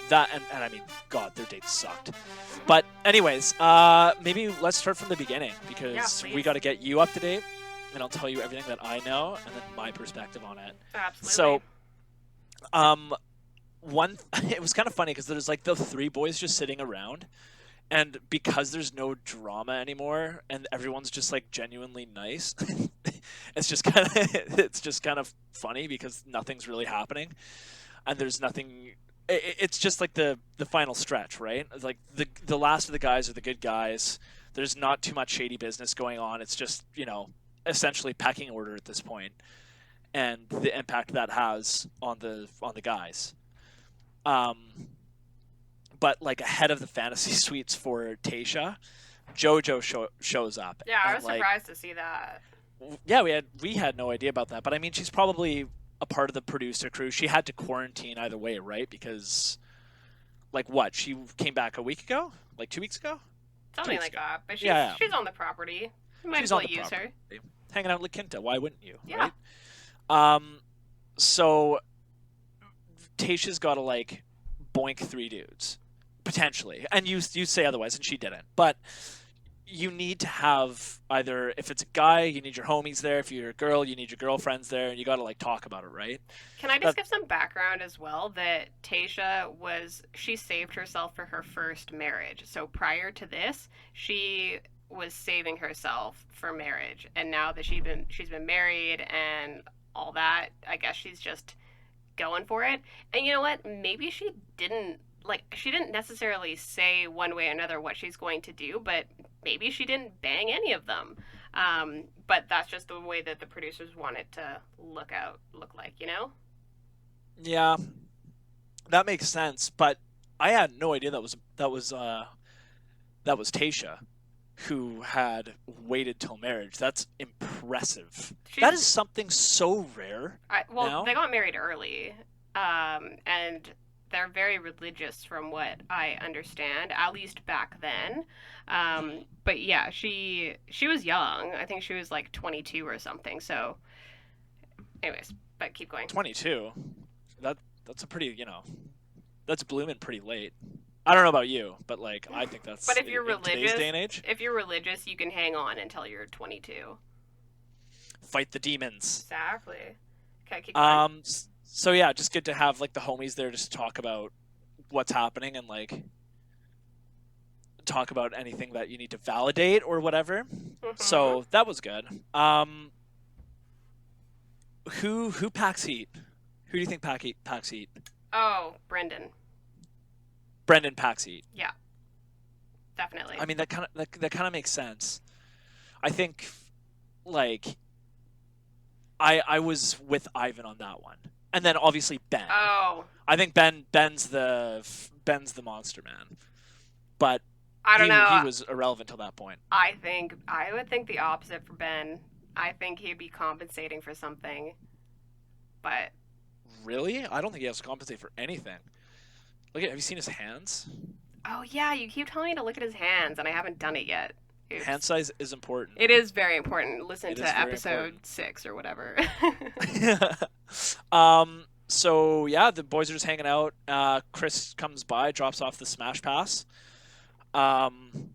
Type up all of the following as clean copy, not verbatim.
that and I mean, God, their date sucked. But anyways, maybe let's start from the beginning Yeah, because we please. got to get you up to date, and I'll tell you everything that I know and then my perspective on it. Absolutely. So, um, one, it was kind of funny because there's like the three boys just sitting around, and because there's no drama anymore, and everyone's just like genuinely nice, it's just kind of funny because nothing's really happening, and there's nothing. It's just like the final stretch, right? It's like the last of the guys are the good guys. There's not too much shady business going on. It's just essentially pecking order at this point, and the impact that has on the guys. Um, but like ahead of the fantasy suites for Tasha, JoJo shows up, Yeah, I and was like surprised to see that. yeah, we had no idea about that, but I mean she's probably a part of the producer crew. She had to quarantine either way, right? Because like what? She came back a week ago, like 2 weeks ago, two Something weeks like ago. that. But she's Yeah, she's on the property. You might she's as on well the use property, her. hanging out in La Quinta. Why wouldn't you, Yeah. right? Um, so Tasha's got to like boink three dudes potentially, and you say otherwise, and she didn't. But you need to have either if it's a guy, you need your homies there. If you're a girl, you need your girlfriends there, and you got to like talk about it, right? Can I just That give some background as well that she saved herself for her first marriage. So prior to this, she was saving herself for marriage. And now that she's been married and all that, I guess she's just going for it. And you know what? Maybe she didn't necessarily say one way or another what she's going to do, but maybe she didn't bang any of them. But that's just the way that the producers want it to look like, you know? yeah, that makes sense. But I had no idea that was Tasha who had waited till marriage. That's impressive. That She's is something so rare well, now. they got married early, and they're very religious, from what I understand, at least back then. But yeah, she was young. I think she was like 22 or something. So, anyways, but keep going. 22. That that's a pretty, that's blooming pretty late. I don't know about you, but like I think But that's if you're in today's day religious, and age. you can hang on until you're 22. Fight the demons. Exactly. Okay, keep going. So yeah, just good to have like the homies there just to talk about what's happening and like talk about anything that you need to validate or whatever. Hmm. So that was good. Who packs heat? Who do you think packs heat? Oh, Brendan. Brendan packs heat. Yeah, definitely. I mean that kind of makes sense. I think like I was with Ivan on that one, and then obviously Ben. Oh, I think Ben's the monster man, but I don't he know. was irrelevant till that point. I would think the opposite for Ben. I think he'd be compensating for something, but Really, I don't think he has to compensate for anything. Have you seen his hands? oh yeah, you keep telling me to look at his hands, and I haven't done it yet. Hand Oops. size is important. It is very important. Listen It to is very episode important. 6 or whatever. So yeah, the boys are just hanging out. Chris comes by, drops off the smash pass. Um,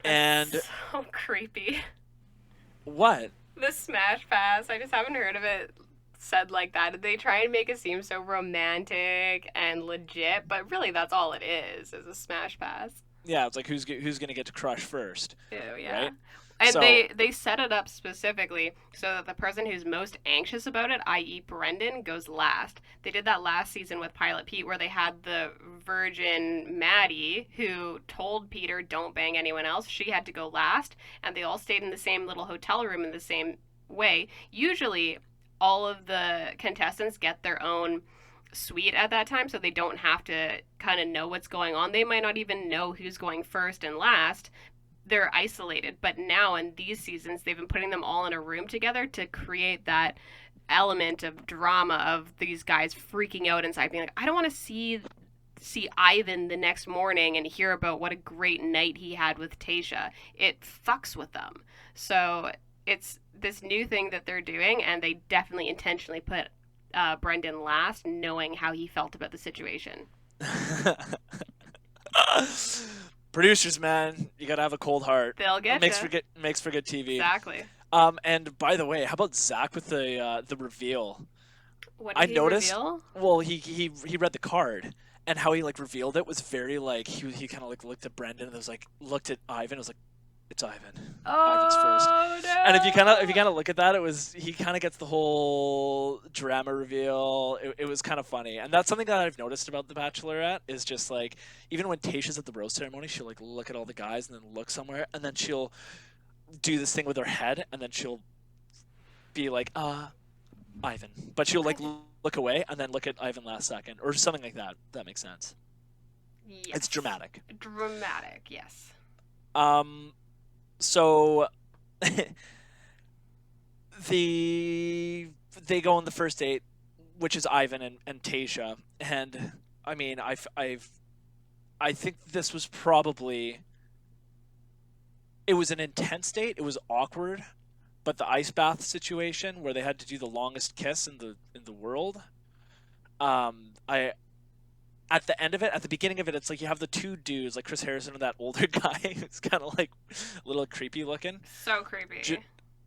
and That's so creepy. what? The Smash Pass. I just haven't heard of it said like that. Did they try and make it seem so romantic and legit? But really, that's all it is a Smash Pass. Yeah, it's like who's gonna get to crush first, Ew, yeah. right? And So they set it up specifically so that the person who's most anxious about it, i.e., Brendan, goes last. They did that last season with Pilot Pete, where they had the virgin Maddie who told Peter, "Don't bang anyone else." She had to go last, and they all stayed in the same little hotel room in the same way. Usually, all of the contestants get their own suite at that time, so they don't have to kind of know what's going on. They might not even know who's going first and last. They're isolated. But now in these seasons, they've been putting them all in a room together to create that element of drama of these guys freaking out inside, being like, I don't want to see Ivan the next morning and hear about what a great night he had with Tasha. It fucks with them. So it's this new thing that they're doing, and they definitely intentionally put Brendan last, knowing how he felt about the situation. Producers, man, you gotta have a cold heart. They'll It get makes for you. good TV. Exactly. And by the way, how about Zach with the reveal? What did I he noticed. reveal? Well, he read the card, and how he like revealed it was very like he kind of like looked at Brendan and was like looked at Ivan. And was like, it's Ivan. Ivan's first. Oh And if you no! kind of look at that, it was he kind of gets the whole drama reveal. It was kind of funny, and that's something that I've noticed about the Bachelorette is just like even when Tayshia's at the rose ceremony, she'll like look at all the guys and then look somewhere, and then she'll do this thing with her head, and then she'll be like, Ivan, but she'll like Ivan. look away and then look at Ivan last second or something like that. That makes sense. It's Yes. dramatic. Dramatic. Yes. Um, so they go on the first date, which is Ivan and Tayshia, and I mean, I think this was probably it was an intense date. It was awkward, but the ice bath situation where they had to do the longest kiss in the world. I At the end of it, at the beginning of it, it's like you have the two dudes, like Chris Harrison and that older guy. It's kind of like a little creepy looking. So creepy.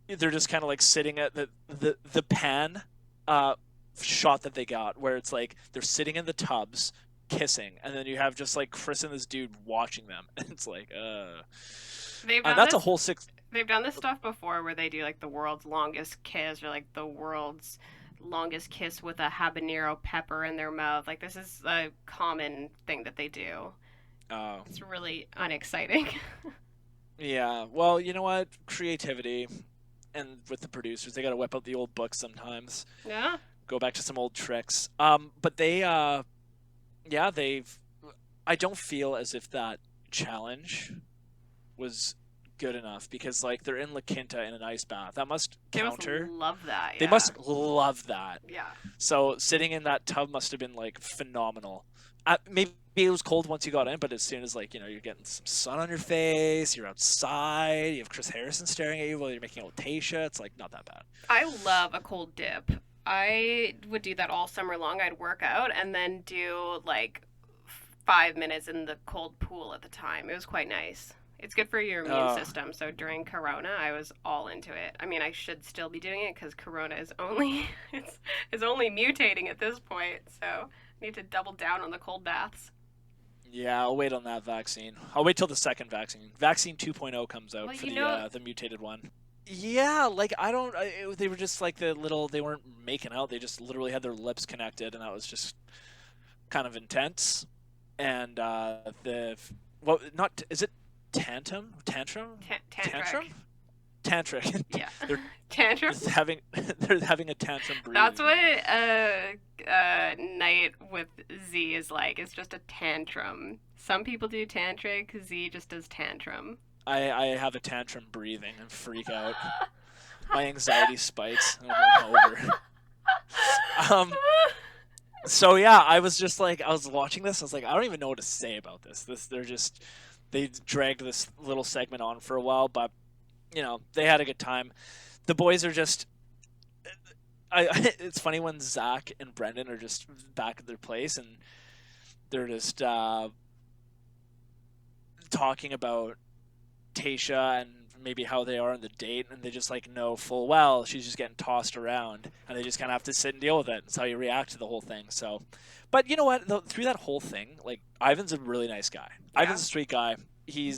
They're just kind of like sitting at the pan uh, shot that they got, where it's like they're sitting in the tubs kissing, and then you have just like Chris and this dude watching them, and it's like, They've and done that's a this. whole six. They've done this stuff before where they do like the world's longest kiss or like the world's longest kiss with a habanero pepper in their mouth. Like this is a common thing that they do. Oh, It's really unexciting. yeah. Well, you know what? Creativity, and with the producers, they got to whip out the old books sometimes. Yeah. Go back to some old tricks. But yeah, they've. I don't feel as if that challenge was good enough because like they're in La Quinta in an ice bath. That must They must counter. love that. They Yeah. must love that. Yeah. So sitting in that tub must have been like phenomenal. Maybe it was cold once you got in, but as soon as like you're getting some sun on your face, you're outside, you have Chris Harrison staring at you while you're making out with Tayshia. It's like not that bad. I love a cold dip. I would do that all summer long. I'd work out and then do like 5 minutes in the cold pool at the time. It was quite nice. It's good for your immune Uh, system. So during Corona, I was all into it. I mean, I should still be doing it because Corona is only it's only mutating at this point. So I need to double down on the cold baths. yeah, I'll wait on that vaccine. I'll wait till the second vaccine. Vaccine 2.0 comes out Well, for you know, the mutated one. Yeah, like I don't. They were just like the little. They weren't making out. They just literally had their lips connected, and that was just kind of intense. And the what? Not is it tantrum? Tantrum? Tantrum? tantric. Tantric. Yeah, they're tantrum. just having they're having a tantrum That's breathing. what a night with Z is like. It's just a tantrum. Some people do tantric. Z just does tantrum. I have a tantrum breathing and freak out. My anxiety spikes. I'm over. Um. So yeah, I was just like, I was watching this. I was like, I don't even know what to say about this. They dragged this little segment on for a while, but they had a good time. The boys are just, it's funny when Zach and Brendan are just back at their place and they're just talking about Tasha and maybe how they are on the date, and they just like know full well she's just getting tossed around, and they just kind of have to sit and deal with it. That's how you react to the whole thing. So, but you know what? Through that whole thing, like Ivan's a really nice guy. Yeah. Ivan's a sweet guy. He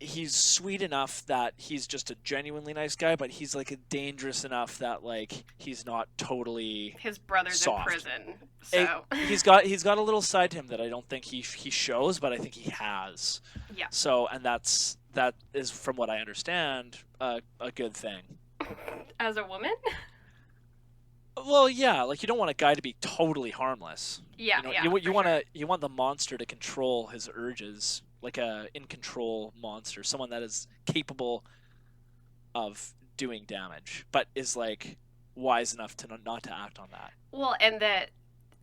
he's sweet enough that he's just a genuinely nice guy, but he's like a dangerous enough that like he's not totally His brother's soft. in prison, Eh, so he's got a little side to him that I don't think he shows, but I think he has. yeah. So, and that is from what I understand a good thing. As a woman, Well, yeah, like you don't want a guy to be totally harmless. yeah, yeah, You for want sure. you want the monster to control his urges, like a in control monster, someone that is capable of doing damage, but is like wise enough to not to act on that. Well, and that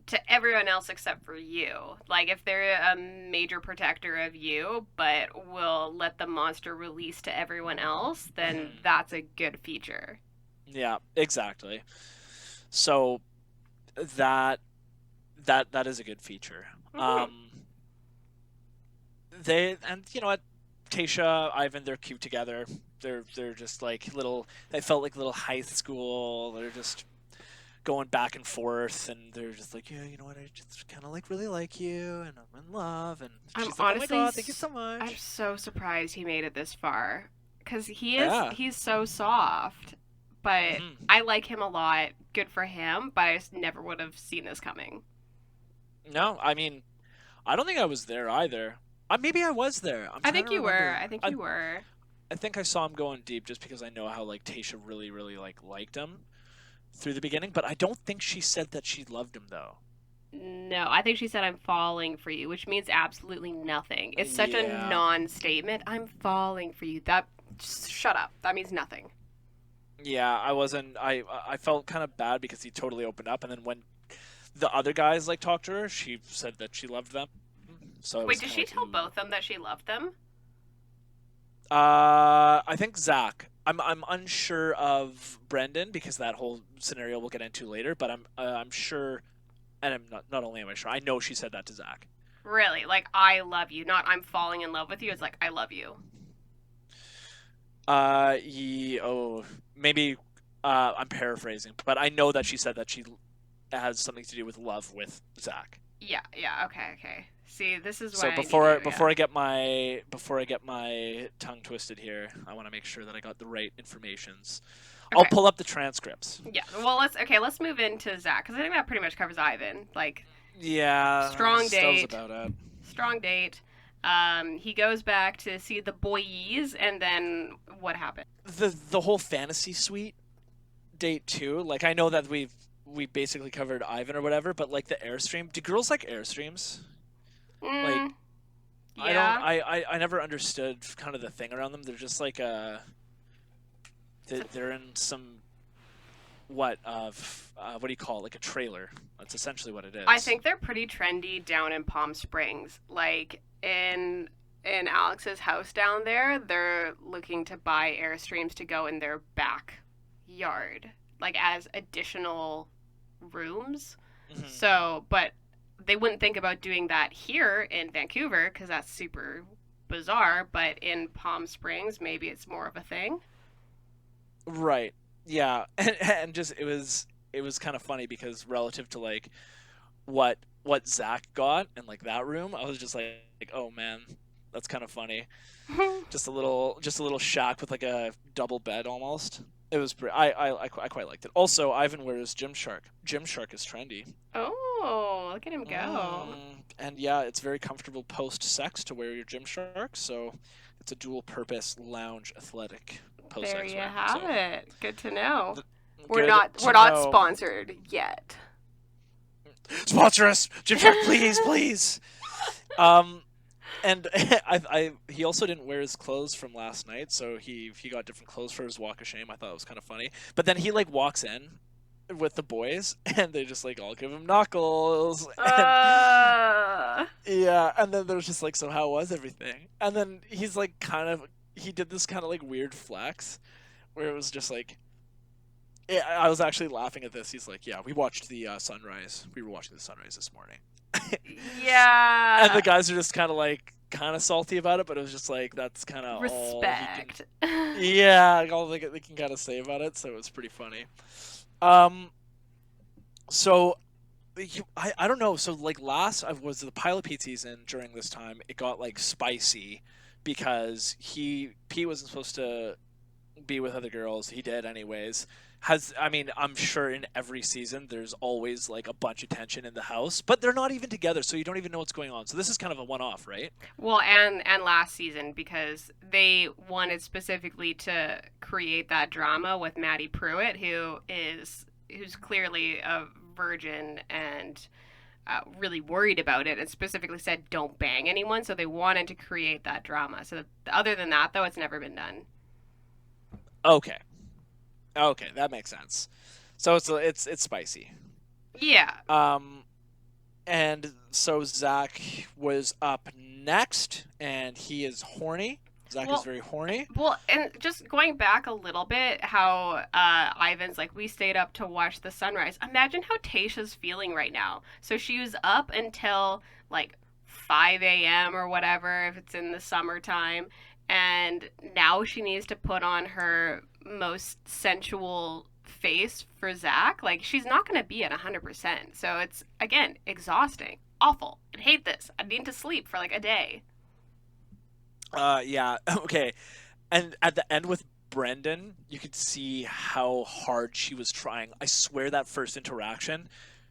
to everyone else except for you. Like if they're a major protector of you, but will let the monster release to everyone else, then Mhm. that's a good feature. Yeah, exactly. So that that is a good feature. Hmm. They and you know what, Tasha, Ivan, they're cute together. They're just like little. They felt like little high school. They're just going back and forth, and they're just like, yeah, you know what, I just kind of like really like you, and I'm in love. And I'm she's like, oh my honestly, god, thank you so I'm much. so surprised he made it this far, because Yeah. he's so soft, but Hmm. I like him a lot. Good for him, but I just never would have seen this coming. No, I mean, I don't think I was there either. Maybe I was there. I'm I trying think to you were. remember. I think I you were. I think I saw him going deep just because I know how like Tasha really really like liked him through the beginning, but I don't think she said that she loved him though. No, I think she said I'm falling for you, which means absolutely nothing. It's such a Yeah. non-statement. I'm falling for you. That just shut up. That means nothing. Yeah, I wasn't. I felt kind of bad because he totally opened up, and then when the other guys like talked to her, she said that she loved them. So it Wait, was did kind of she like, tell ooh. both them that she loved them? I think Zach. I'm unsure of Brendan because that whole scenario we'll get into later, but I'm sure, and I'm not only am I sure, I know she said that to Zach. Really? Like I love you, not I'm falling in love with you. It's like I love you. Oh, maybe. I'm paraphrasing, but I know that she said that she has something to do with love with Zach. Yeah, yeah, okay, okay. See, this is So why I need you, yeah. before I get my tongue twisted here, I want to make sure that I got the right informations. I'll Okay. pull up the transcripts. Yeah. Well, let's move into Zach because I think that pretty much covers Ivan. Like Yeah, strong that was date, about it. strong date. He goes back to see the boys, and then what happened? The whole fantasy suite date too. Like I know that we basically covered Ivan or whatever, but like the airstream. Do girls like airstreams? Mm, Like I don't. yeah. I never understood kind of the thing around them. They're just like So they're in some what do you call it? Like a trailer. That's essentially what it I is. think they're pretty trendy down in Palm Springs. Like in Alex's house down there, they're looking to buy Airstreams to go in their backyard, like as additional rooms. Hmm. So, but they wouldn't think about doing that here in Vancouver because that's super bizarre. But in Palm Springs, maybe it's more of a thing. Right. Yeah. And just it was kind of funny because relative to like what Zach got in like that room, I was just like oh man, that's kind of funny. Just a little shack with like a double bed almost. It was pretty. I quite liked it. Also, Ivan wears Gymshark. Gymshark is trendy. Oh, look at him go. And yeah, it's very comfortable post sex to wear your Gymshark. So it's a dual purpose lounge athletic post There sex you wear. have So it. Good to know. the, We're good not to we're not know. sponsored yet. Sponsor us, Gymshark, please, please. Um, and he also didn't wear his clothes from last night, so he got different clothes for his walk of shame. I thought it was kind of funny. But then he like walks in with the boys, and they just like all give him knuckles, and uh, yeah, and then there's just like, so how was everything? And then he's like he did this kind of like weird flex where it was just like. I was actually laughing at this. He's like, "Yeah, we watched the sunrise. We were watching the sunrise this morning." And the yeah. guys are just kind of salty about it, but it was just like that's kind of all he can. Respect. Yeah, all they can kind of say about it. So it was pretty funny. Um, so I don't know. So like last I was the pilot Pete season during this time, it got like spicy because Pete wasn't supposed to be with other girls. He did anyways. I mean, I'm sure in every season there's always like a bunch of tension in the house, but they're not even together, so you don't even know what's going on. So this is kind of a one-off, right? Well, and last season because they wanted specifically to create that drama with Maddie Pruitt, who's clearly a virgin and really worried about it, and specifically said don't bang anyone. So they wanted to create that drama. So other than that, though, it's never been done. Okay. Okay, that makes sense. So it's spicy. Yeah. Um and so Zach was up next and he is horny. Zach is Well, very horny. and just going back a little bit, how Ivan's like, we stayed up to watch the sunrise. Imagine how Tasha's feeling right now. So she was up until like 5 a.m. or whatever, if it's in the summertime, and now she needs to put on her most sensual face for Zach. Like, she's not going to be at 100%. So it's, again, exhausting. Awful. I hate this. I need to sleep for like a day. Yeah. Okay. And at the end with Brendan, you could see how hard she was trying. I swear that first interaction,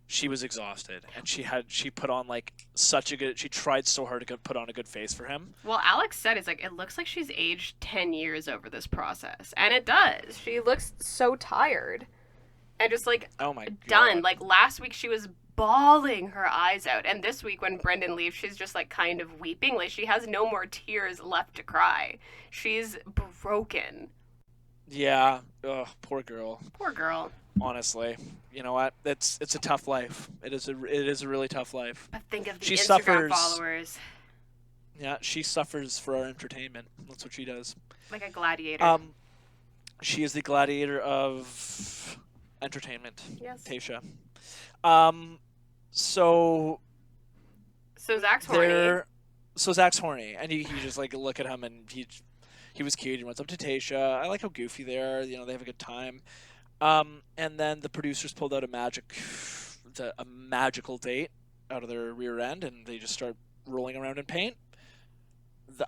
she was exhausted, and she put on like such a good. She tried so hard to put on a good face for him. Well, Alex said it's like it looks like she's aged 10 years over this process. And it does. She looks so tired and just like Oh my done. god. Like last week she was bawling her eyes out, and this week when Brendan leaves, she's just like kind of weeping. Like she has no more tears left to cry. She's broken. Yeah. Ugh, poor girl. Poor girl. Honestly, you know what? It's a tough life. It is a really tough life. But think of the She Instagram suffers. followers. Yeah, she suffers for our entertainment. That's what she does. Like a gladiator. She is the gladiator of entertainment. Yes. Tasha. Um, so So Zach's horny. so Zach's horny, and you just like look at him, and he was cute. He went up to Tasha. I like how goofy they are. You know, they have a good time. And then the producers pulled out a magical date out of their rear end, and they just start rolling around in paint.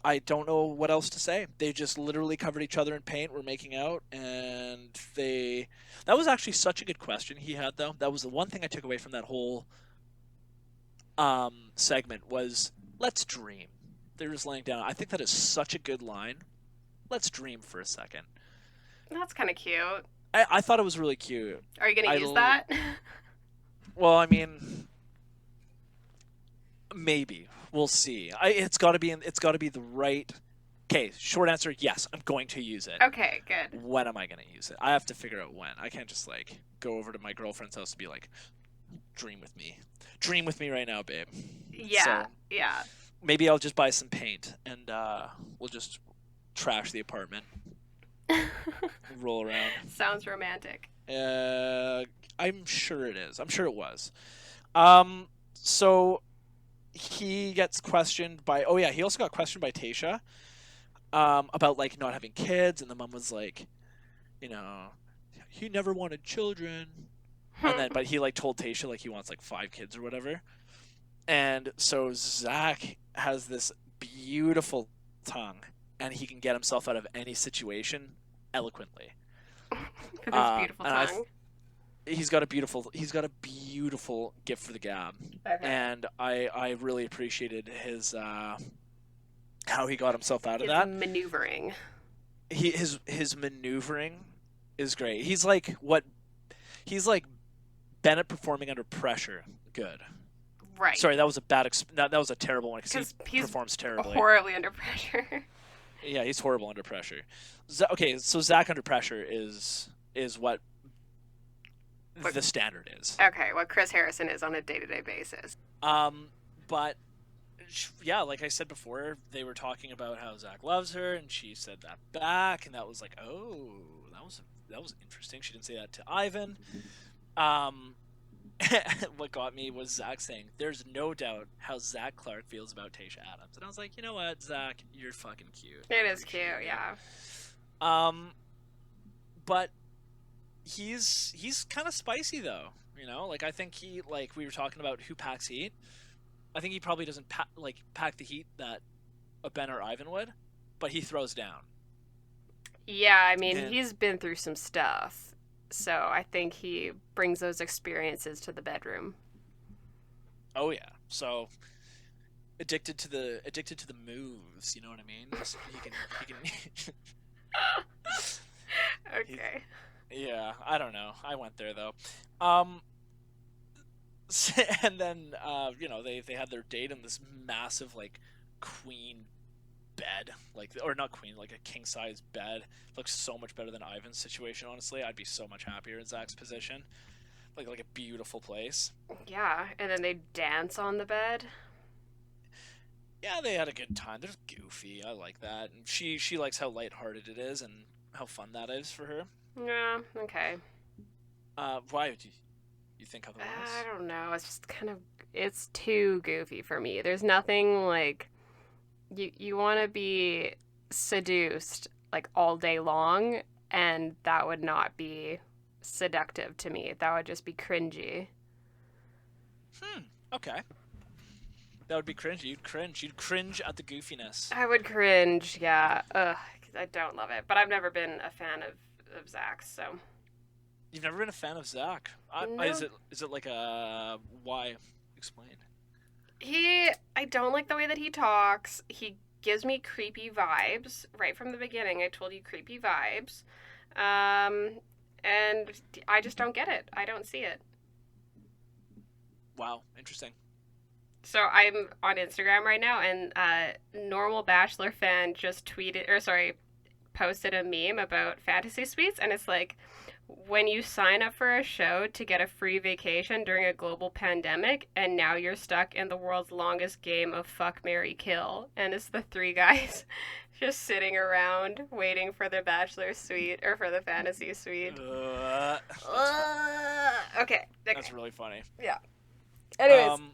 I don't know what else to say. They just literally covered each other in paint, were making out, and they. That was actually such a good question he had, though. That was the one thing I took away from that whole segment was let's dream. They're just laying down. I think that is such a good line. Let's dream for a second. That's kind of cute. I thought it was really cute. Are you going to use l- that? Well, I mean, maybe we'll see. It's got to be the right. Okay, short answer, yes, I'm going to use it. Okay, good. When am I going to use it? I have to figure out when. I can't just like go over to my girlfriend's house and be like, dream with me right now, babe. Yeah, So yeah. maybe I'll just buy some paint and we'll just trash the apartment, roll around. Sounds romantic. I'm sure it is. I'm sure it was. So he gets questioned by. Oh yeah, he also got questioned by Tasha. About like not having kids, and the mom was like, you know, he never wanted children, and then but he like told Tasha like he wants like 5 kids or whatever, and so Zach has this beautiful tongue, and he can get himself out of any situation eloquently. With his beautiful And tongue. He's got a beautiful gift for the gab, Okay. and I really appreciated his how he got himself out of His that. maneuvering. His maneuvering is great. He's like Bennett performing under pressure. Good. Right. Sorry, that was a that was a terrible one because he he's performs terribly. horribly under pressure. Yeah, he's horrible under pressure. Okay, so Zach under pressure is what the standard is. Okay, what Chris Harrison is on a day-to-day basis. But yeah, like I said before, they were talking about how Zach loves her, and she said that back, and that was like, oh, that was interesting. She didn't say that to Ivan. What got me was Zach saying, "There's no doubt how Zach Clark feels about Tasha Adams," and I was like, you know what, Zach, you're fucking cute. It is cute, yeah. But he's kind of spicy though, you know. Like I think he like we were talking about who packs heat. I think he probably doesn't pack the heat that a Ben or Ivan would, but he throws down. Yeah, I mean, And- he's been through some stuff, so I think he brings those experiences to the bedroom. Oh yeah, so addicted to the moves. You know what I mean? He can. Okay. Yeah, I don't know. I went there though. And then you know they had their date in this massive like queen bed, like or not queen, like a king size bed. Looks so much better than Ivan's situation. Honestly, I'd be so much happier in Zach's position. Like a beautiful place. Yeah, and then they dance on the bed. Yeah, they had a good time. They're goofy. I like that. And she likes how lighthearted it is and how fun that is for her. Yeah, okay. Why would you think I otherwise? don't know. It's just kind of it's too goofy for me. There's nothing like you want to be seduced like all day long, and that would not be seductive to me. That would just be cringy. Hmm. Okay. That would be cringy. You'd cringe. You'd cringe at the goofiness. I would cringe, yeah. Ugh, 'cause I don't love it. But I've never been a fan of Zach's, so. You've never been a fan of Zach. No. Is it like a why? Explain. I don't like the way that he talks. He gives me creepy vibes right from the beginning. I told you creepy vibes. Um, and I just don't get it. I don't see it. Wow. Interesting. So I'm on Instagram right now, and normal Bachelor fan just tweeted, or sorry, posted a meme about fantasy suites, and it's like, when you sign up for a show to get a free vacation during a global pandemic, and now you're stuck in the world's longest game of fuck, marry, kill, and it's the three guys just sitting around waiting for the Bachelor suite or for the fantasy suite. That's fun. Okay, That's okay, really funny. yeah. Anyways, Um.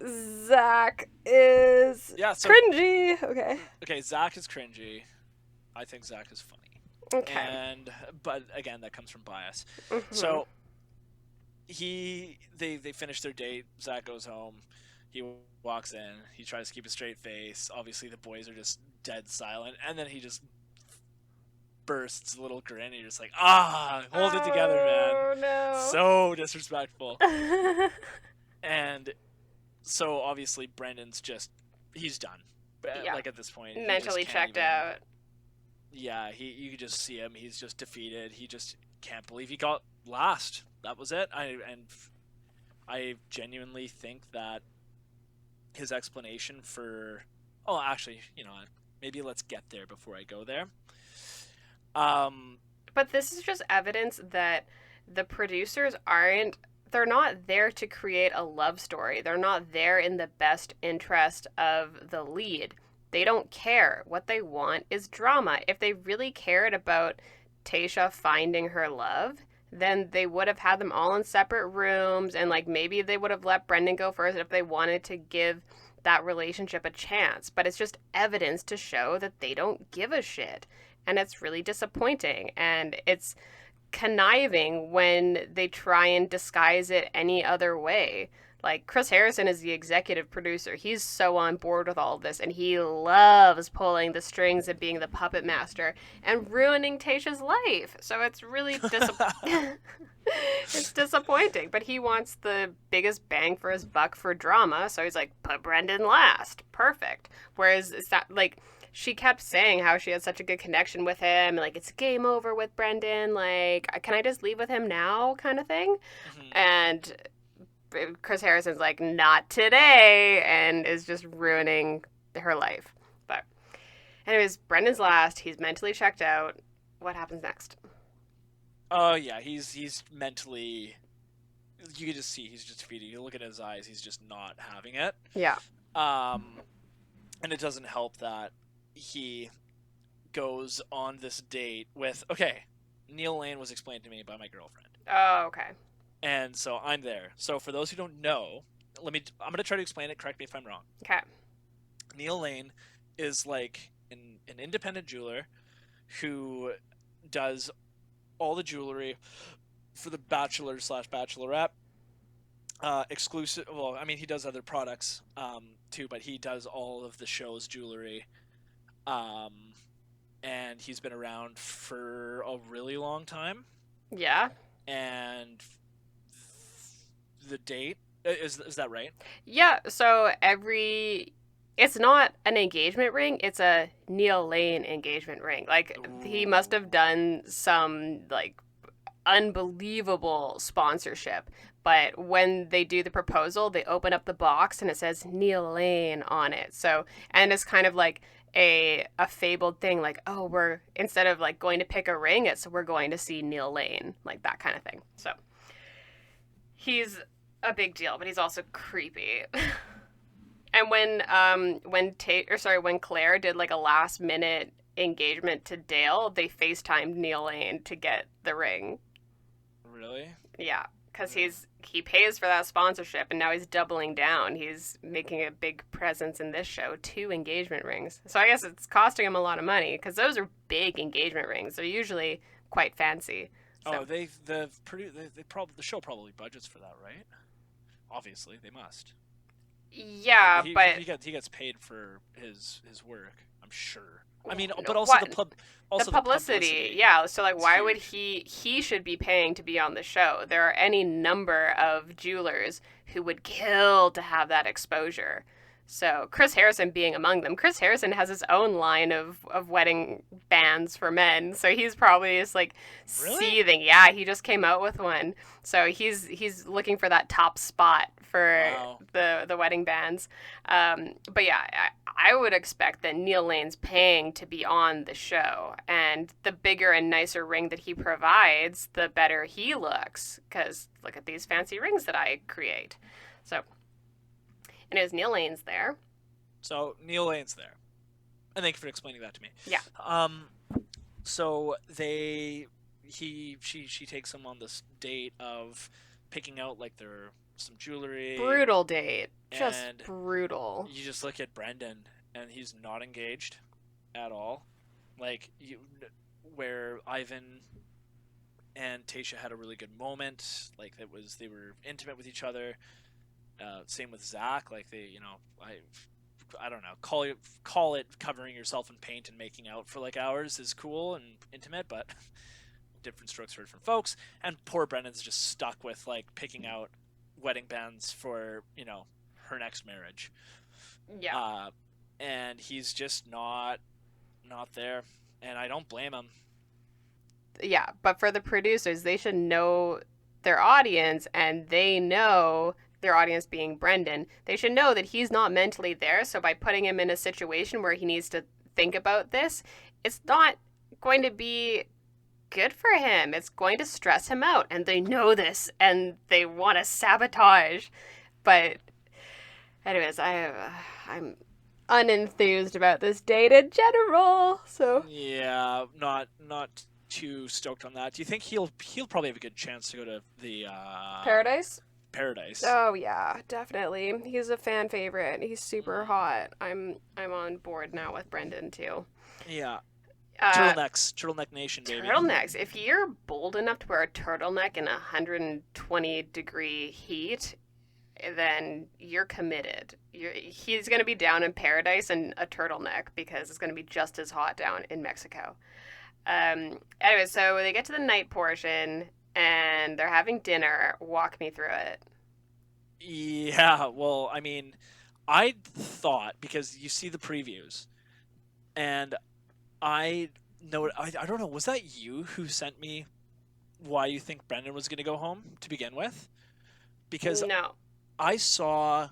Zach is Yeah. So cringy. Okay. okay, Zach is cringy. I think Zach is funny. Okay. And but again, that comes from bias. Hmm. So they finish their date. Zach goes home. He walks in. He tries to keep a straight face. Obviously, the boys are just dead silent, and then he just bursts a little grin. And you're just like, hold it together, man. Oh no. So disrespectful. And so obviously, Brendan's just he's done. Yeah. Like at this point, he just Mentally can't checked even. out. Yeah, you could just see him. He's just defeated. He just can't believe he got last. That was it. I genuinely think that his explanation for oh, actually, maybe let's get there before I go there. Um, But this is just evidence that the producers aren't they're not there to create a love story. They're not there in the best interest of the lead. They don't care. What they want is drama. If they really cared about Tasha finding her love, then they would have had them all in separate rooms, and like maybe they would have let Brendan go first if they wanted to give that relationship a chance. But it's just evidence to show that they don't give a shit. And it's really disappointing. And it's conniving when they try and disguise it any other way. Like, Chris Harrison is the executive producer. He's so on board with all of this, and he loves pulling the strings and being the puppet master and ruining Tasha's life. So it's really it's disappointing. But he wants the biggest bang for his buck for drama, so he's like, put Brendan last. Perfect. Whereas it's not like she kept saying how she had such a good connection with him, like it's game over with Brendan, like can I just leave with him now, kind of thing. mhm. And Chris Harrison's like, not today, and is just ruining her life. But anyways, Brendan's last. He's mentally checked out. What happens next? Oh yeah, he's mentally. You can just see he's just defeated. You look at his eyes; he's just not having it. Yeah. Um, and it doesn't help that he goes on this date with. Okay, Neil Lane was explained to me by my girlfriend, Oh, okay. and so I'm there. So for those who don't know, I'm gonna try to explain it. Correct me if I'm wrong. Okay. Neil Lane is like an independent jeweler who does all the jewelry for the Bachelor slash Bachelorette. Exclusive. Well, I mean, he does other products too, but he does all of the show's jewelry. Um, and he's been around for a really long time. Yeah. And the date is that right? Yeah. So it's not an engagement ring, it's a Neil Lane engagement ring. Like, he must Ooh. have done some like unbelievable sponsorship. But when they do the proposal, they open up the box and it says Neil Lane on it. So, and it's kind of like a fabled thing, like, oh, we're instead of like going to pick a ring, it's we're going to see Neil Lane, like that kind of thing. So he's a big deal, but he's also creepy. And And when Claire did like a last minute engagement to Dale, they FaceTimed Neil Lane to get the ring. Really? Yeah, because Yeah. he pays for that sponsorship, and now he's doubling down. He's making a big presence in this show, 2 engagement rings. So I guess it's costing him a lot of money because those are big engagement rings. They're usually quite fancy. So Oh, they probably the show probably budgets for that, right? Obviously, they must. yeah, but He gets paid for his work. I'm sure. I mean, but no, also what the also the publicity? publicity Yeah. So like, is why would huge. he should be paying to be on the show? There are any number of jewelers who would kill to have that exposure. So Chris Harrison being among them. Chris Harrison has his own line of wedding bands for men. So he's probably just like Really? seething. Yeah, he just came out with one. So he's looking for that top spot for Wow. the wedding bands. But yeah, I would expect that Neil Lane's paying to be on the show, and the bigger and nicer ring that he provides, the better he looks. Because look at these fancy rings that I create. So, and as Neil Lane's there. So Neil Lane's there, and thank you for explaining that to me. Yeah. So she takes him on this date of picking out like some jewelry, Brutal date. Just and brutal. you just look at Brendan, and he's not engaged at all. Like where Ivan and Tasha had a really good moment. Like they were intimate with each other. Same with Zach. Like I don't know. Call it covering yourself in paint and making out for like hours is cool and intimate, but different strokes for different folks. And poor Brendan's just stuck with like picking out wedding bands for her next marriage. Yeah. And he's just not there, and I don't blame him. Yeah, but for the producers, they should know their audience, and they know their audience being Brendan. They should know that he's not mentally there. So by putting him in a situation where he needs to think about this, it's not going to be good for him. It's going to stress him out, and they know this, and they want to sabotage. But anyways, I'm unenthused about this date in general. So Yeah, not too stoked on that. Do you think he'll probably have a good chance to go to the Paradise. Paradise? Oh yeah, definitely. He's a fan favorite. He's super Mm, hot. I'm on board now with Brendan too. yeah, Uh, turtleneck nation, baby. turtlenecks. If you're bold enough to wear a turtleneck in 120-degree heat, then you're committed. He's going to be down in paradise in a turtleneck because it's going to be just as hot down in Mexico. Anyway, so they get to the night portion and they're having dinner. Walk me through it. Yeah, well, I mean, I thought because you see the previews, and I I don't know, was that you who sent me why you think Brendan was going to go home to begin with? Because No. I saw,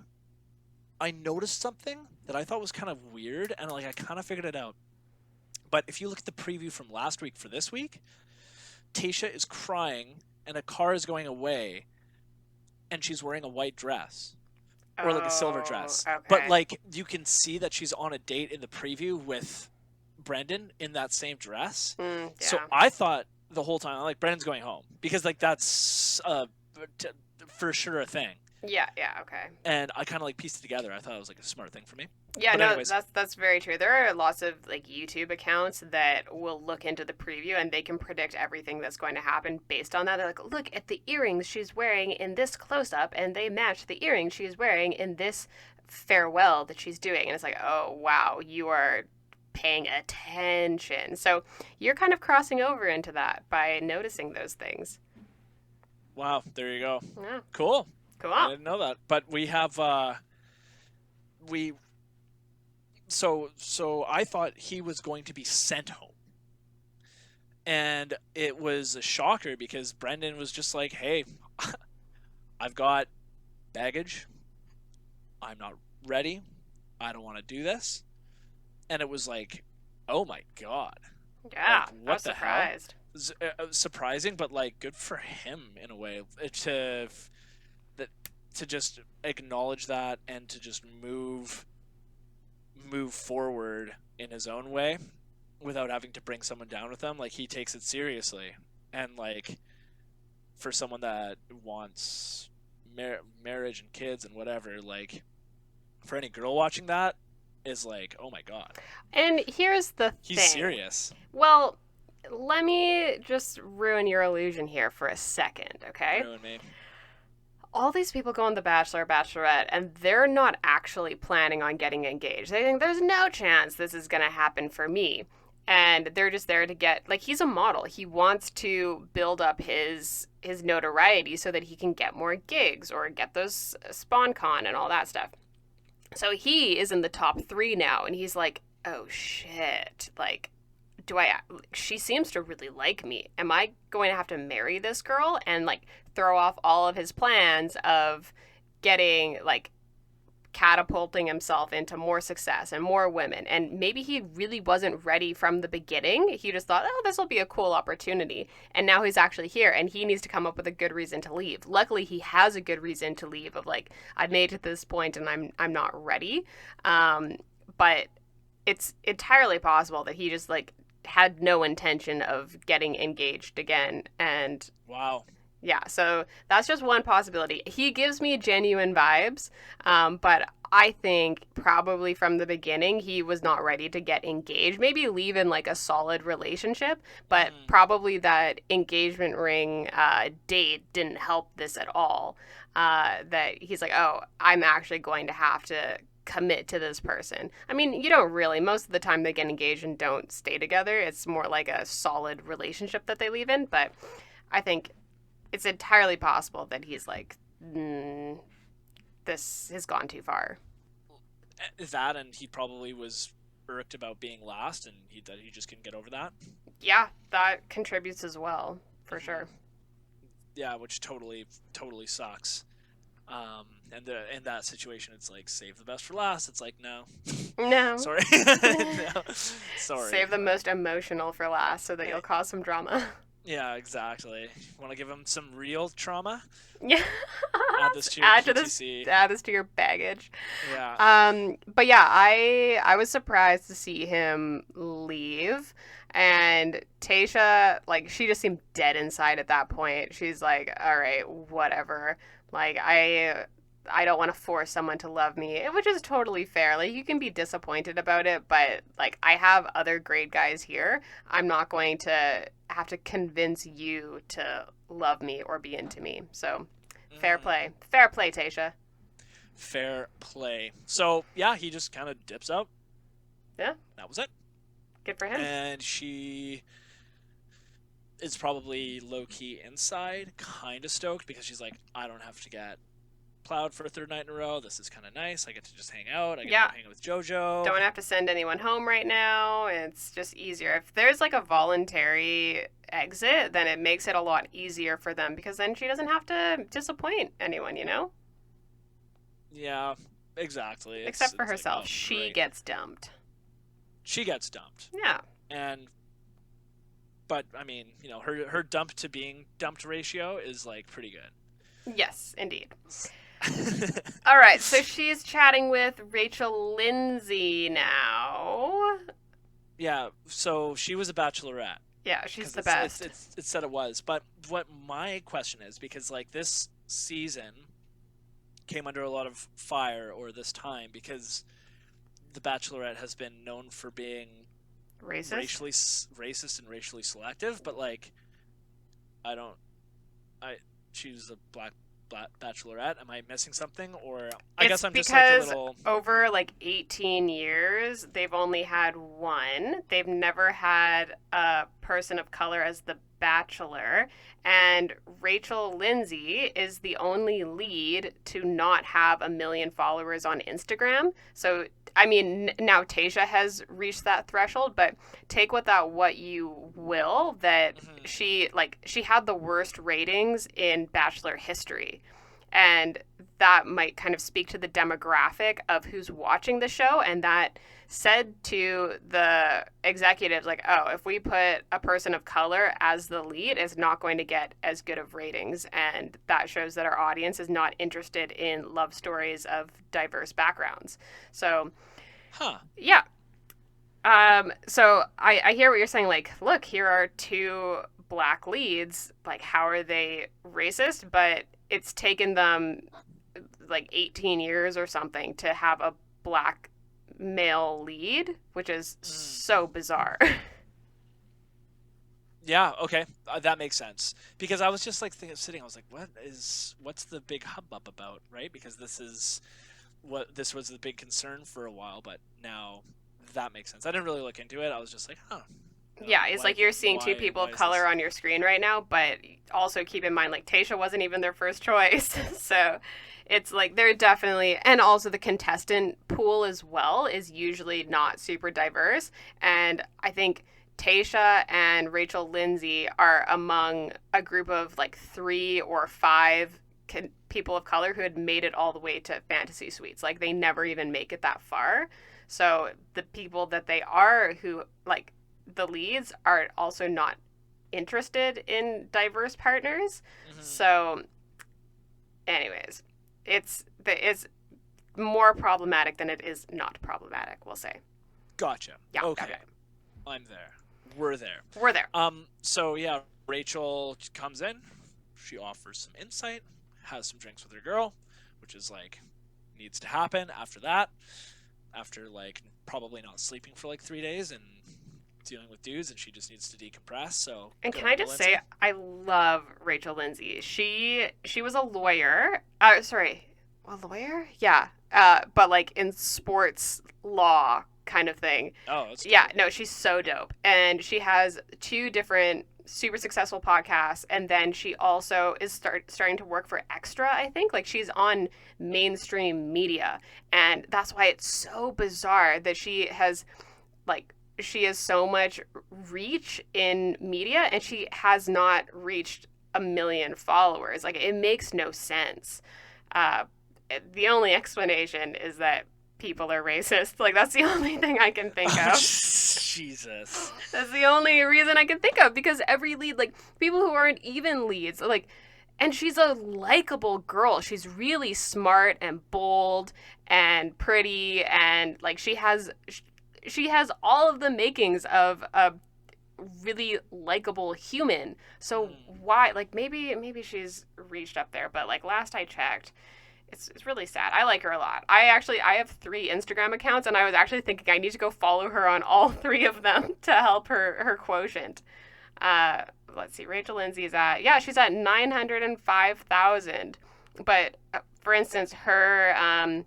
I noticed something that I thought was kind of weird, and like I kind of figured it out. But if you look at the preview from last week for this week, Tasha is crying, and a car is going away, and she's wearing a white dress or like a silver Oh, dress. But okay. like you can see that she's on a date in the preview with Brendan in that same dress. So Yeah. I thought the whole time, like Brendan's going home because like that's t- for sure a thing. Yeah, yeah, okay. And I kind of like pieced it together. I thought it was like a smart thing for me. Yeah, But no, anyways, that's very true. There are lots of like YouTube accounts that will look into the preview and they can predict everything that's going to happen based on that. They're like, look at the earrings she's wearing in this close up, and they match the earrings she's wearing in this farewell that she's doing. And it's like, oh wow, you are paying attention. So you're kind of crossing over into that by noticing those things. wow, there you go. Yeah, Cool. I cool. didn't know that. But we have we so I thought he was going to be sent home. And it was a shocker because Brendan was just like, "Hey, I've got baggage. I'm not ready. I don't want to do this." And it was like, "Oh my god. Yeah, Like I what was the hell?" surprised. Surprising, but like good for him in a way. To that to just acknowledge that and to just move forward in his own way without having to bring someone down with him. Like, he takes it seriously, and like for someone that wants marriage and kids and whatever, like for any girl watching that is like, oh my god, And here's the he's thing. serious. Well, let me just ruin your illusion here for a second, okay? Ruin me. All these people go on The Bachelor, Bachelorette, and they're not actually planning on getting engaged. They think there's no chance this is going to happen for me. And they're just there to get, like, he's a model. He wants to build up his notoriety so that he can get more gigs or get those SpawnCon and all that stuff. So he is in the top 3 now, and he's like, oh shit, like, she seems to really like me. Am I going to have to marry this girl and like throw off all of his plans of getting like catapulting himself into more success and more women? And maybe he really wasn't ready from the beginning. He just thought, oh, this will be a cool opportunity. And now he's actually here and he needs to come up with a good reason to leave. Luckily, he has a good reason to leave of like, I've made it to this point and I'm not ready. But it's entirely possible that he just like had no intention of getting engaged again. And Wow. yeah, so that's just one possibility. He gives me genuine vibes, but I think probably from the beginning he was not ready to get engaged. Maybe leave in like a solid relationship, but probably that engagement ring date didn't help this at all. That he's like, oh, I'm actually going to have to commit to this person. I mean, you don't really. Most of the time they get engaged and don't stay together. It's more like a solid relationship that they leave in, but I think it's entirely possible that he's like, this has gone too far. That, and he probably was irked about being last, and he just couldn't get over that. Yeah, that contributes as well, for sure. Yeah, which totally sucks. And in that situation, it's like, save the best for last. It's like, no. No. Sorry. No. Sorry. Save the most emotional for last so that you'll cause some drama. Yeah, exactly. Want to give him some real trauma? Yeah. Add this to your PTC. Add this to your baggage. Yeah. But yeah, I was surprised to see him leave. And Tayshia, like, she just seemed dead inside at that point. She's like, all right, whatever. Like, I don't want to force someone to love me, which is totally fair. Like, you can be disappointed about it, but, like, I have other great guys here. I'm not going to have to convince you to love me or be into me. So, fair play. Fair play, Tayshia. Fair play. So, yeah, he just kind of dips out. Yeah. That was it. Good for him. And she is probably low-key inside, kind of stoked, because she's like, I don't have to get plowed for a 3rd night in a row. This is kind of nice. I get to just hang out. I get to hang out with JoJo. Don't have to send anyone home right now. It's just easier. If there's like a voluntary exit, then it makes it a lot easier for them because then she doesn't have to disappoint anyone, you know? Yeah, exactly. Except for herself. Like, oh, she great. gets dumped. She gets dumped. Yeah. But I mean, you know, her dump to being dumped ratio is like pretty good. Yes, indeed. All right, so she's chatting with Rachel Lindsay now. Yeah, so she was a Bachelorette. Yeah, she's the best. It said it was. But what my question is, because like this season came under a lot of fire, or this time, because the Bachelorette has been known for being racist and racially selective, but like she's a black Bachelorette. Am I missing something? Or I guess I'm just like a little... over like 18 years, they've only had one. They've never had a person of color as the Bachelor. And Rachel Lindsay is the only lead to not have 1 million followers on Instagram. So, I mean, now Tayshia has reached that threshold, but take with that what you will, that she had the worst ratings in Bachelor history. And that might kind of speak to the demographic of who's watching the show. And that said to the executives, like, oh, if we put a person of color as the lead, it's not going to get as good of ratings. And that shows that our audience is not interested in love stories of diverse backgrounds. So, yeah. So I hear what you're saying. Like, look, here are two black leads. Like, how are they racist? But it's taken them like 18 years or something to have a black male lead, which is so bizarre. Yeah, okay, that makes sense. Because I was just like sitting, I was like, what's the big hubbub about, right? Because this was the big concern for a while, but now that makes sense. I didn't really look into it. I was just like, Yeah, it's like you're seeing two people of color on your screen right now, but also keep in mind, like, Tayshia wasn't even their first choice. So it's like they're definitely, and also the contestant pool as well is usually not super diverse. And I think Tayshia and Rachel Lindsay are among a group of like 3 or 5 people of color who had made it all the way to fantasy suites. Like, they never even make it that far. So the people that they are, who like the leads, are also not interested in diverse partners. So anyways, it's more problematic than it is not problematic, we'll say. Gotcha. Yeah. Okay. I'm there. We're there. So yeah, Rachel comes in, she offers some insight, has some drinks with her girl, which is like needs to happen after that. After like probably not sleeping for like 3 days and dealing with dudes, and she just needs to decompress. So, and can I just say, I love Rachel Lindsay. She was a lawyer. A lawyer? Yeah. But like in sports law kind of thing. Oh, that's yeah. No, she's so dope, and she has 2 different super successful podcasts, and then she also is starting to work for Extra, I think. Like, she's on mainstream media, and that's why it's so bizarre that she has so much reach in media, and she has not reached 1 million followers. Like, it makes no sense. The only explanation is that people are racist. Like, that's the only thing I can think of. Jesus. That's the only reason I can think of, because every lead, like, people who aren't even leads, like, and she's a likable girl. She's really smart and bold and pretty, and like she has all of the makings of a really likable human. So why, like, maybe she's reached up there, but like last I checked, it's really sad. I like her a lot. I have 3 Instagram accounts, and I was actually thinking I need to go follow her on all 3 of them to help her quotient. Let's see. Rachel Lindsay's she's at 905,000. But for instance, her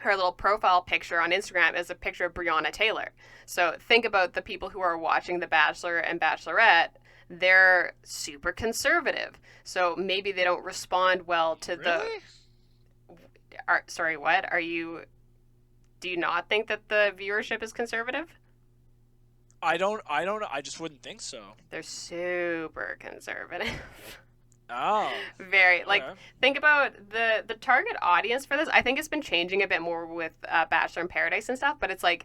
little profile picture on Instagram is a picture of Breonna Taylor. So think about the people who are watching The Bachelor and Bachelorette. They're super conservative, so maybe they don't respond well to Really? Sorry, what? Do you not think that the viewership is conservative? I don't. I just wouldn't think so. They're super conservative. Oh. Very. Like, Okay. think about the target audience for this. I think it's been changing a bit more with Bachelor in Paradise and stuff, but it's like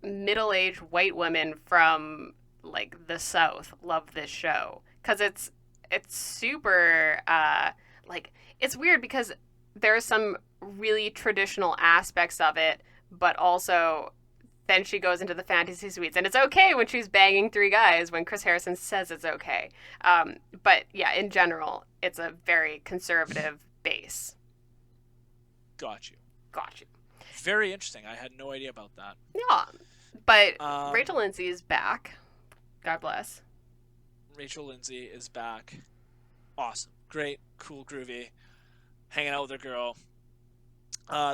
middle-aged white women from like the South love this show, because it's super like, it's weird because there are some really traditional aspects of it, but also then she goes into the fantasy suites, and it's okay when she's banging 3 guys when Chris Harrison says it's okay. But yeah, in general, it's a very conservative base. Got you. Very interesting. I had no idea about that. Yeah, but Rachel Lindsay is back. God bless. Rachel Lindsay is back. Awesome. Great. Cool. Groovy. Hanging out with her girl.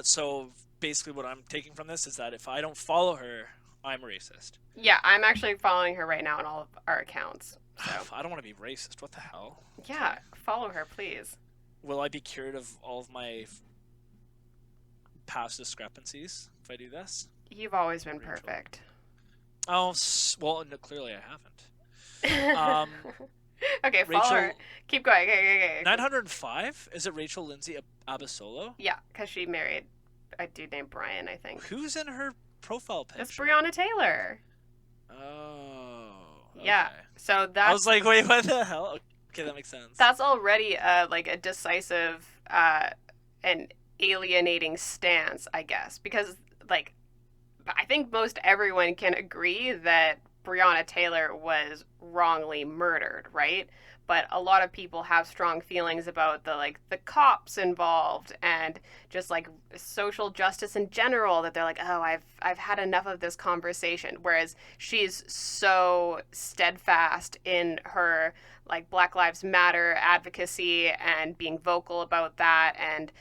So basically what I'm taking from this is that if I don't follow her, I'm racist. Yeah, I'm actually following her right now on all of our accounts. So. I don't want to be racist. What the hell? Yeah, okay. Follow her, please. Will I be cured of all of my past discrepancies if I do this? You've always been perfect. Oh, well, no, clearly I haven't. Okay, follow her. Rachel Keep going. Okay. 905? Is it Rachel Lindsay Abasolo? Yeah, because she married a dude named Brian, I think. Who's in her profile That's picture? Breonna Taylor. Oh, Yeah. okay. So I was like, wait, what the hell? Okay, that makes sense. that's already like a decisive and alienating stance, I guess, because like I think most everyone can agree that Breonna Taylor was wrongly murdered, right? But a lot of people have strong feelings about the cops involved and just like social justice in general, that they're like, "Oh, I've had enough of this conversation." Whereas she's so steadfast in her like Black Lives Matter advocacy and being vocal about that. And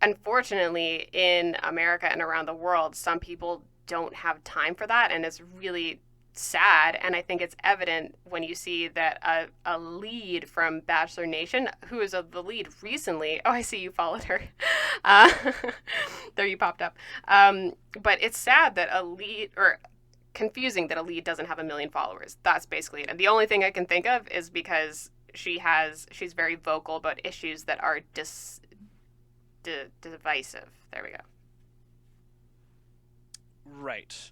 unfortunately, in America and around the world, some people don't have time for that, and it's really sad. And I think it's evident when you see that a lead from Bachelor Nation, who is the lead recently. Oh, I see you followed her. Uh, there you popped up. But it's sad that a lead, or confusing that a lead doesn't have 1 million followers. That's basically it. And the only thing I can think of is because she's very vocal about issues that are divisive. There we go. Right.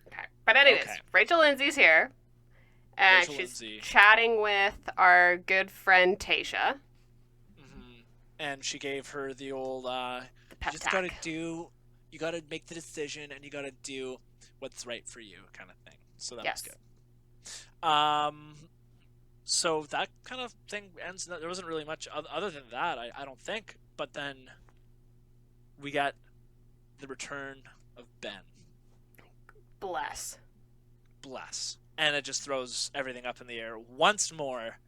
Okay. But anyways, Okay. Rachel Lindsay's here. And Rachel she's Lindsay. chatting with our good friend Tasha. And she gave her the old, The you pep just talk. you gotta make the decision and you gotta do what's right for you kind of thing. So that Yes. was good. So that kind of thing ends. There wasn't really much other than that, I don't think. But then we got the return of Ben. Bless. And it just throws everything up in the air once more.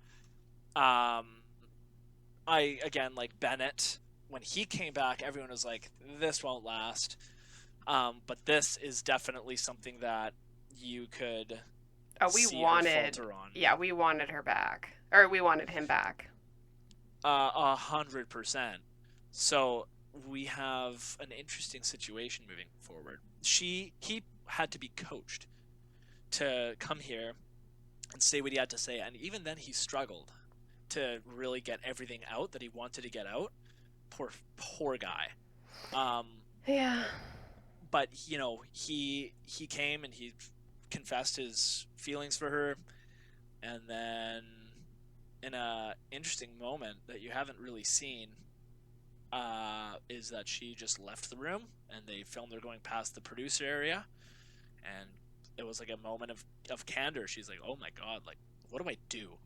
Again, like Bennett, when he came back, everyone was like, this won't last. But this is definitely something that you could see her falter on. Yeah, we wanted her back. Or we wanted him back. 100%. So we have an interesting situation moving forward. He had to be coached to come here and say what he had to say, and even then he struggled to really get everything out that he wanted to get out. Poor guy. Yeah. But he came and he confessed his feelings for her, and then in a interesting moment that you haven't really seen, is that she just left the room and they filmed her going past the producer area, and it was like a moment of candor. She's like, oh my god, like, what do I do?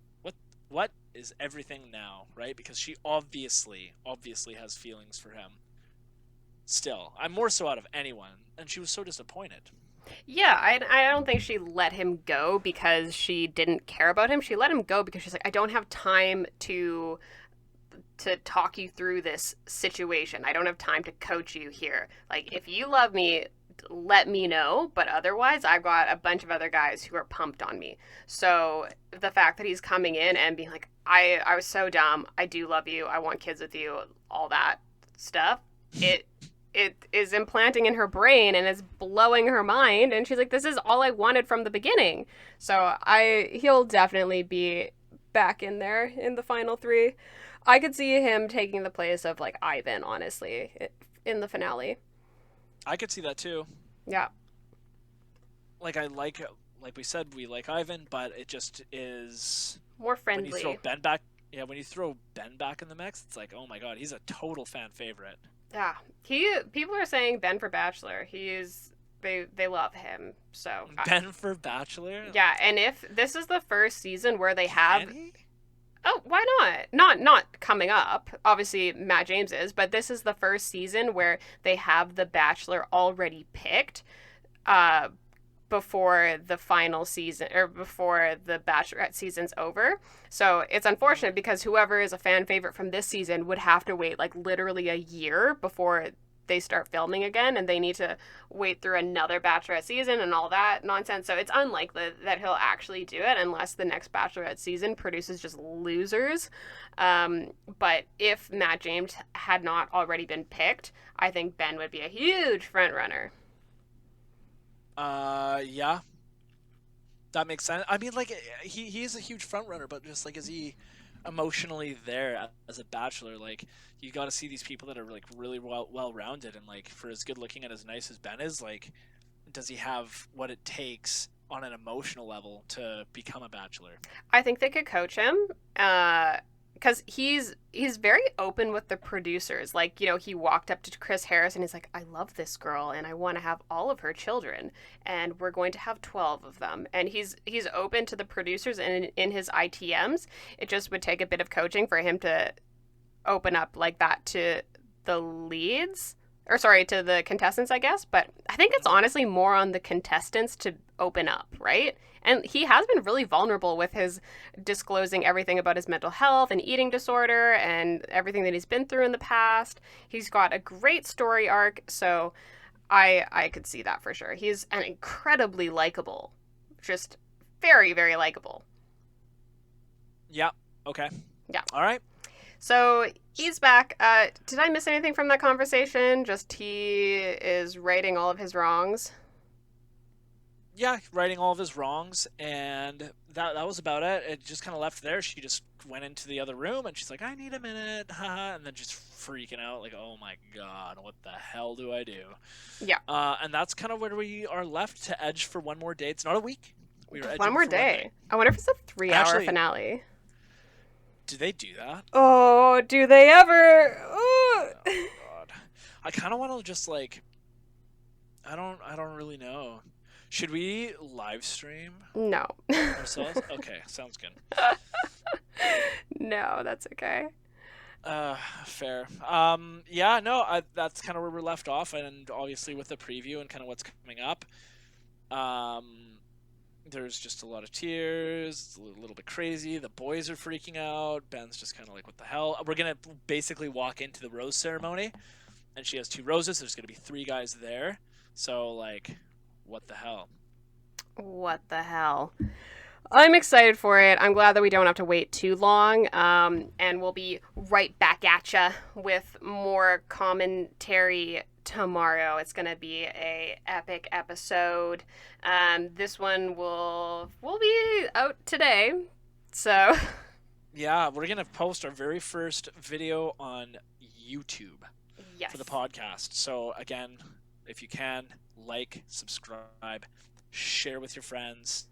What is everything now, right? Because she obviously has feelings for him still. I'm more so out of anyone, and she was so disappointed. Yeah, I don't think she let him go because she didn't care about him. She let him go because she's like, I don't have time to talk you through this situation. I don't have time to coach you here. Like, if you love me, let me know, but otherwise I've got a bunch of other guys who are pumped on me. So the fact that he's coming in and being like, I was so dumb, I do love you, I want kids with you, all that stuff, it is implanting in her brain and is blowing her mind, and she's like, this is all I wanted from the beginning. So he'll definitely be back in there in the final 3. I could see him taking the place of like Ivan, honestly, in the finale. I could see that too. Yeah. Like we said, we like Ivan, but it just is more friendly. When you throw Ben back, when you throw Ben back in the mix, it's like, oh my god, he's a total fan favorite. Yeah, people are saying Ben for Bachelor. They love him. So Ben for Bachelor. Yeah, and if this is the first season where they have. Can he? Oh, why not? Not coming up. Obviously, Matt James is, but this is the first season where they have the Bachelor already picked before the final season, or before the Bachelorette season's over. So it's unfortunate because whoever is a fan favorite from this season would have to wait like literally a year before they start filming again, and they need to wait through another Bachelorette season and all that nonsense. So it's unlikely that he'll actually do it unless the next Bachelorette season produces just losers. But if Matt James had not already been picked, I think Ben would be a huge front runner. Yeah. That makes sense. I mean, like he is a huge front runner, but just like is he emotionally there as a bachelor? Like you got to see these people that are like really well rounded, and like for as good looking and as nice as Ben is, like does he have what it takes on an emotional level to become a bachelor? I think they could coach him. Because he's very open with the producers. Like, he walked up to Chris Harris and he's like, I love this girl and I want to have all of her children and we're going to have 12 of them. And he's open to the producers, and in his ITMs, it just would take a bit of coaching for him to open up like that to the leads, or sorry, to the contestants, I guess. But I think it's Mhm. honestly more on the contestants to open up, right? And he has been really vulnerable with his disclosing everything about his mental health and eating disorder and everything that he's been through in the past. He's got a great story arc, so I could see that for sure. He's an incredibly likable, just very, very likable. Yeah. Okay. Yeah. All right. So he's back. Did I miss anything from that conversation? Just he is righting all of his wrongs. Yeah, righting all of his wrongs, and that was about it. It just kind of left there. She just went into the other room, and she's like, "I need a minute," haha, and then just freaking out, like, "Oh my god, what the hell do I do?" Yeah. And that's kind of where we are left to edge for one more day. It's not a week. We are One edging more for one day. day. I wonder if it's a 3 hour Actually, finale. do they do that? Oh, do they ever? Oh god, I kind of want to just like, I don't really know. Should we live stream No. ourselves? Okay, sounds good. No, that's okay. Fair. Yeah, no, that's kind of where we're left off, and obviously with the preview and kind of what's coming up, um, there's just a lot of tears. It's a little bit crazy. The boys are freaking out. Ben's just kind of like, "What the hell?" We're gonna basically walk into the rose ceremony, and she has two roses. There's gonna be three guys there, so like, what the hell? What the hell? I'm excited for it. I'm glad that we don't have to wait too long. And we'll be right back at ya with more commentary tomorrow. It's gonna be a epic episode. This one will be out today. So Yeah, we're gonna post our very first video on YouTube yes. for the podcast. So again, if you can, like, subscribe, share with your friends.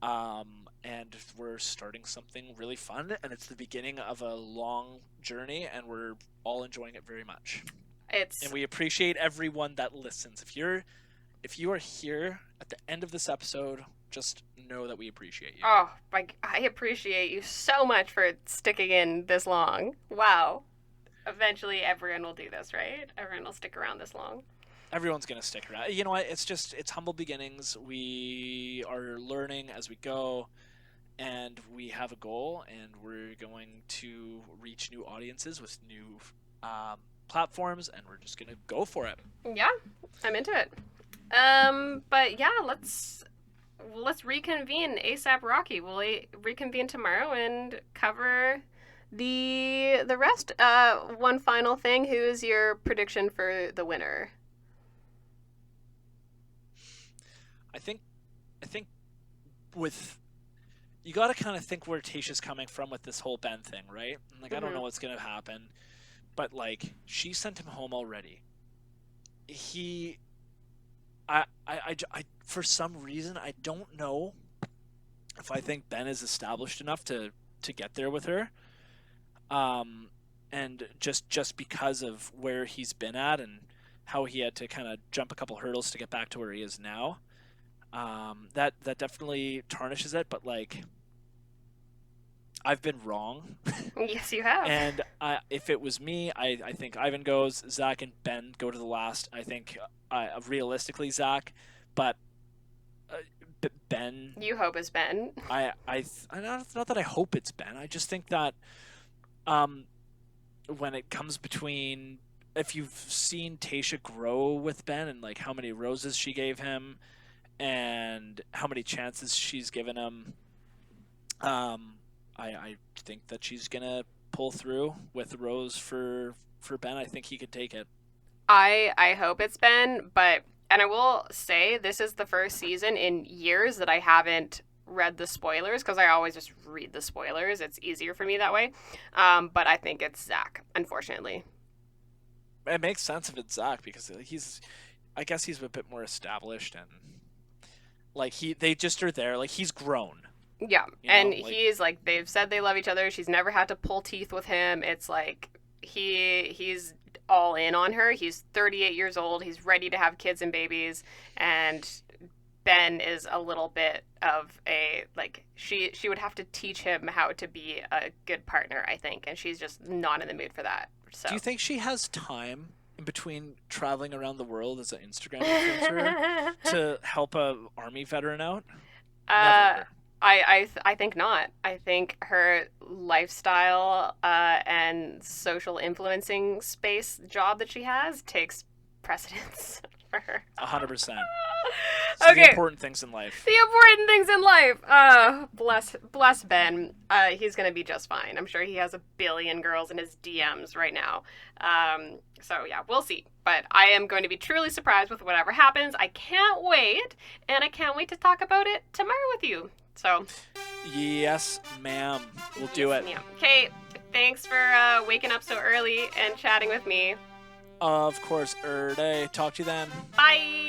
And we're starting something really fun, and it's the beginning of a long journey, and we're all enjoying it very much. It's And we appreciate everyone that listens. If you are here at the end of this episode, just know that we appreciate you. oh, like I appreciate you so much for sticking in this long. Wow. Eventually everyone will do this, right? Everyone will stick around this long. Everyone's gonna stick around. You know what? It's humble beginnings. We are learning as we go, and we have a goal, and we're going to reach new audiences with new platforms, and we're just gonna go for it. Yeah, I'm into it. But yeah, let's reconvene ASAP Rocky. We'll reconvene tomorrow and cover the rest. One final thing. Who is your prediction for the winner? I think with you got to kind of think where Tasha's coming from with this whole Ben thing, right? Like, I don't know what's gonna happen, but like she sent him home already. He, for some reason, I don't know if I think Ben is established enough to get there with her. And just because of where he's been at and how he had to kind of jump a couple hurdles to get back to where he is now. That definitely tarnishes it, but like I've been wrong. Yes, you have. And if it was me, I think Ivan goes, Zach and Ben go to the last. I think realistically Zach, but Ben. You hope it's Ben. Not that I hope it's Ben. I just think that when it comes between, if you've seen Tasha grow with Ben and like how many roses she gave him and how many chances she's given him, I think that she's gonna pull through with Rose for Ben. I think he could take it. I hope it's Ben, but And I will say this is the first season in years that I haven't read the spoilers because I always just read the spoilers. It's easier for me that way. But I think it's Zach, unfortunately. It makes sense if it's Zach because I guess he's a bit more established and like they just are there. Like he's grown, Yeah, you and know. Like he's like they've said they love each other. She's never had to pull teeth with him. It's like he's all in on her. He's 38 years old. He's ready to have kids and babies, and Ben is a little bit of a like she would have to teach him how to be a good partner, I think, and she's just not in the mood for that. So do you think she has time in between traveling around the world as an Instagram influencer to help a army veteran out? uh Never. I think not. I think her lifestyle and social influencing space job that she has takes precedence for her. 100%. So the Okay, important things in life. the important things in life. Bless Ben. He's gonna be just fine. I'm sure he has a billion girls in his DMs right now. So yeah, we'll see. But I am going to be truly surprised with whatever happens. I can't wait, and I can't wait to talk about it tomorrow with you. So Yes, ma'am. We'll do it. yeah. Okay, thanks for waking up so early and chatting with me. Of course, Erday. Talk to you then. Bye.